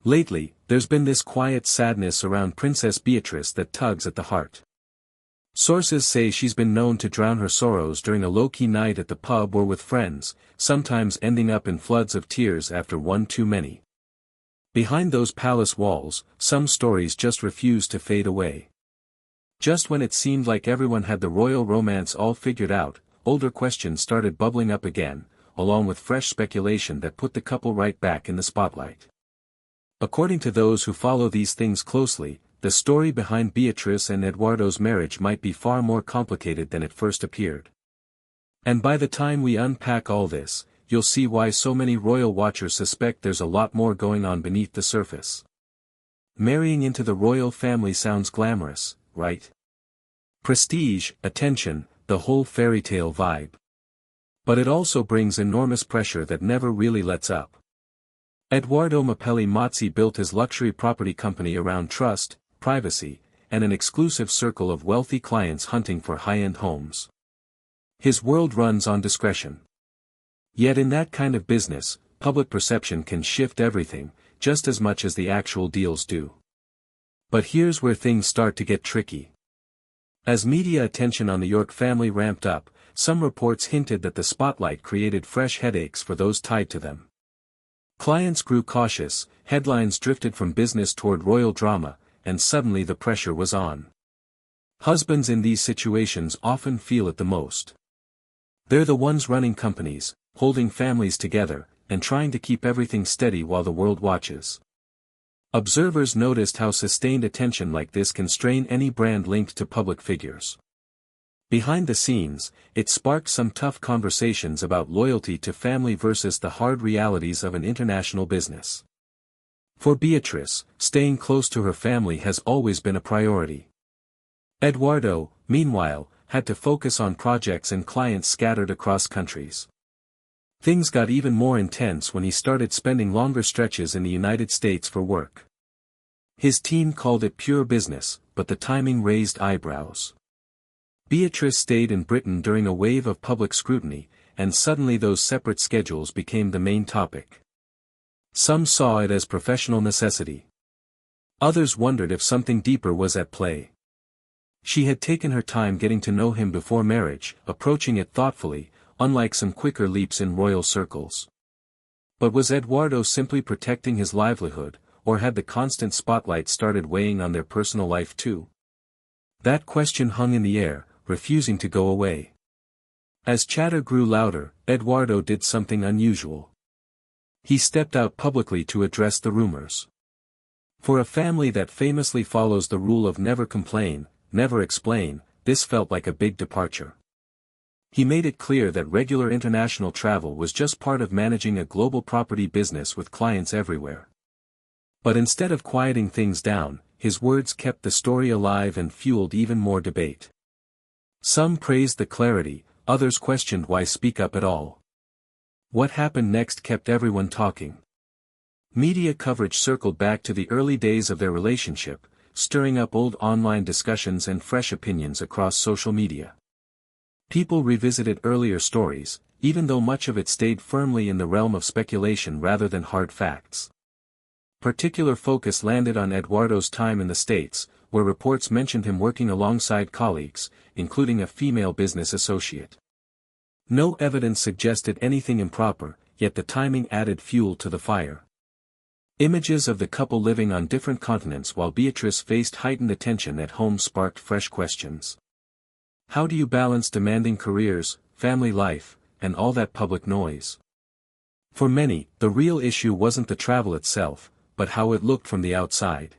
Lately, there's been this quiet sadness around Princess Beatrice that tugs at the heart. Sources say she's been known to drown her sorrows during a low-key night at the pub or with friends, sometimes ending up in floods of tears after one too many. Behind those palace walls, some stories just refuse to fade away. Just when it seemed like everyone had the royal romance all figured out, older questions started bubbling up again, along with fresh speculation that put the couple right back in the spotlight. According to those who follow these things closely, the story behind Beatrice and Edoardo's marriage might be far more complicated than it first appeared. And by the time we unpack all this, you'll see why so many royal watchers suspect there's a lot more going on beneath the surface. Marrying into the royal family sounds glamorous, right? Prestige, attention, the whole fairy tale vibe. But it also brings enormous pressure that never really lets up. Edoardo Mapelli Mazzi built his luxury property company around trust, privacy, and an exclusive circle of wealthy clients hunting for high-end homes. His world runs on discretion. Yet in that kind of business, public perception can shift everything, just as much as the actual deals do. But here's where things start to get tricky. As media attention on the York family ramped up, some reports hinted that the spotlight created fresh headaches for those tied to them. Clients grew cautious, headlines drifted from business toward royal drama, and suddenly the pressure was on. Husbands in these situations often feel it the most. They're the ones running companies, holding families together, and trying to keep everything steady while the world watches. Observers noticed how sustained attention like this can strain any brand linked to public figures. Behind the scenes, it sparked some tough conversations about loyalty to family versus the hard realities of an international business. For Beatrice, staying close to her family has always been a priority. Edoardo, meanwhile, had to focus on projects and clients scattered across countries. Things got even more intense when he started spending longer stretches in the United States for work. His team called it pure business, but the timing raised eyebrows. Beatrice stayed in Britain during a wave of public scrutiny, and suddenly those separate schedules became the main topic. Some saw it as professional necessity. Others wondered if something deeper was at play. She had taken her time getting to know him before marriage, approaching it thoughtfully, unlike some quicker leaps in royal circles. But was Edoardo simply protecting his livelihood, or had the constant spotlight started weighing on their personal life too? That question hung in the air, refusing to go away. As chatter grew louder, Edoardo did something unusual. He stepped out publicly to address the rumors. For a family that famously follows the rule of never complain, never explain, this felt like a big departure. He made it clear that regular international travel was just part of managing a global property business with clients everywhere. But instead of quieting things down, his words kept the story alive and fueled even more debate. Some praised the clarity, others questioned why speak up at all. What happened next kept everyone talking. Media coverage circled back to the early days of their relationship, stirring up old online discussions and fresh opinions across social media. People revisited earlier stories, even though much of it stayed firmly in the realm of speculation rather than hard facts. Particular focus landed on Edoardo's time in the States, where reports mentioned him working alongside colleagues, including a female business associate. No evidence suggested anything improper, yet the timing added fuel to the fire. Images of the couple living on different continents while Beatrice faced heightened attention at home sparked fresh questions. How do you balance demanding careers, family life, and all that public noise? For many, the real issue wasn't the travel itself, but how it looked from the outside.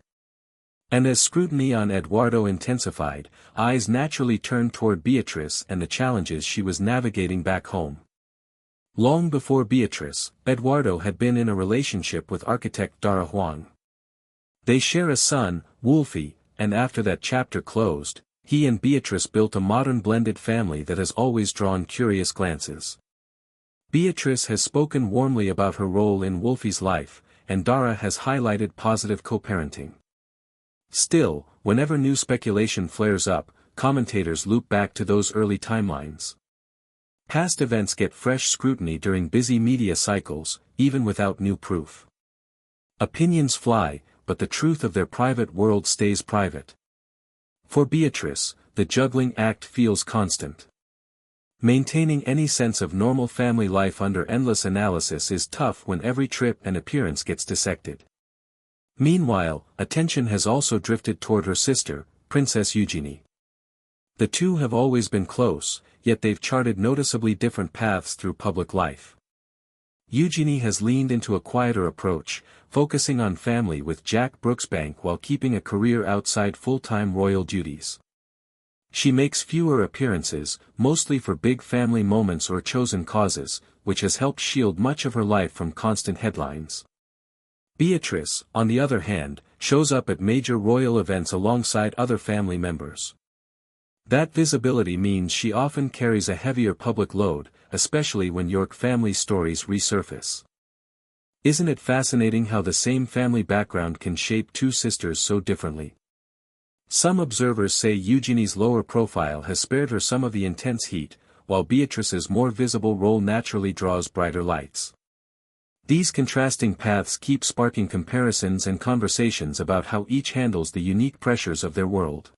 And as scrutiny on Edoardo intensified, eyes naturally turned toward Beatrice and the challenges she was navigating back home. Long before Beatrice, Edoardo had been in a relationship with architect Dara Huang. They share a son, Wolfie, and after that chapter closed, he and Beatrice built a modern blended family that has always drawn curious glances. Beatrice has spoken warmly about her role in Wolfie's life, and Dara has highlighted positive co-parenting. Still, whenever new speculation flares up, commentators loop back to those early timelines. Past events get fresh scrutiny during busy media cycles, even without new proof. Opinions fly, but the truth of their private world stays private. For Beatrice, the juggling act feels constant. Maintaining any sense of normal family life under endless analysis is tough when every trip and appearance gets dissected. Meanwhile, attention has also drifted toward her sister, Princess Eugenie. The two have always been close, yet they've charted noticeably different paths through public life. Eugenie has leaned into a quieter approach, focusing on family with Jack Brooksbank while keeping a career outside full-time royal duties. She makes fewer appearances, mostly for big family moments or chosen causes, which has helped shield much of her life from constant headlines. Beatrice, on the other hand, shows up at major royal events alongside other family members. That visibility means she often carries a heavier public load, especially when York family stories resurface. Isn't it fascinating how the same family background can shape two sisters so differently? Some observers say Eugenie's lower profile has spared her some of the intense heat, while Beatrice's more visible role naturally draws brighter lights. These contrasting paths keep sparking comparisons and conversations about how each handles the unique pressures of their world.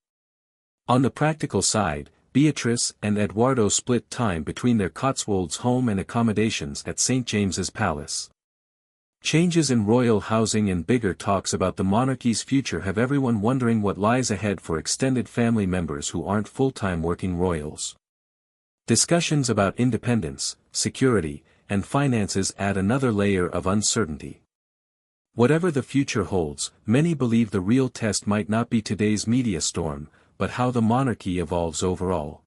On the practical side, Beatrice and Edoardo split time between their Cotswolds home and accommodations at St. James's Palace. Changes in royal housing and bigger talks about the monarchy's future have everyone wondering what lies ahead for extended family members who aren't full-time working royals. Discussions about independence, security, and finances add another layer of uncertainty. Whatever the future holds, many believe the real test might not be today's media storm, but how the monarchy evolves overall.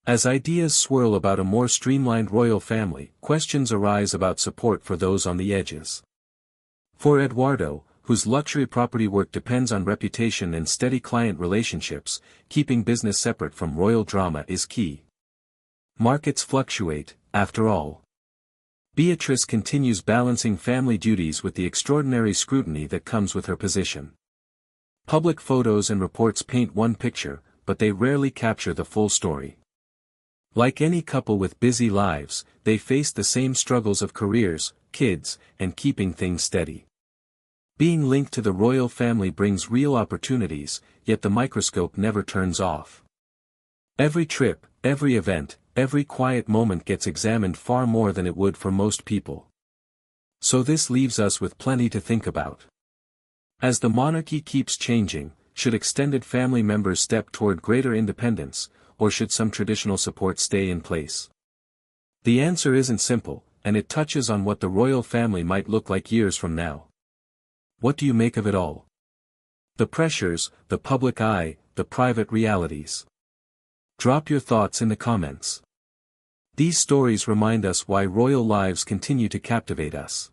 As ideas swirl about a more streamlined royal family, questions arise about support for those on the edges. For Edoardo, whose luxury property work depends on reputation and steady client relationships, keeping business separate from royal drama is key. Markets fluctuate, after all. Beatrice continues balancing family duties with the extraordinary scrutiny that comes with her position. Public photos and reports paint one picture, but they rarely capture the full story. Like any couple with busy lives, they face the same struggles of careers, kids, and keeping things steady. Being linked to the royal family brings real opportunities, yet the microscope never turns off. Every trip, every event, every quiet moment gets examined far more than it would for most people. So this leaves us with plenty to think about. As the monarchy keeps changing, should extended family members step toward greater independence, or should some traditional support stay in place? The answer isn't simple, and it touches on what the royal family might look like years from now. What do you make of it all? The pressures, the public eye, the private realities. Drop your thoughts in the comments. These stories remind us why royal lives continue to captivate us.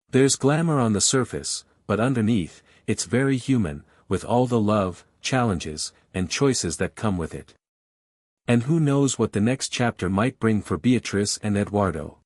There's glamour on the surface, but underneath, it's very human, with all the love, challenges, and choices that come with it. And who knows what the next chapter might bring for Beatrice and Edoardo.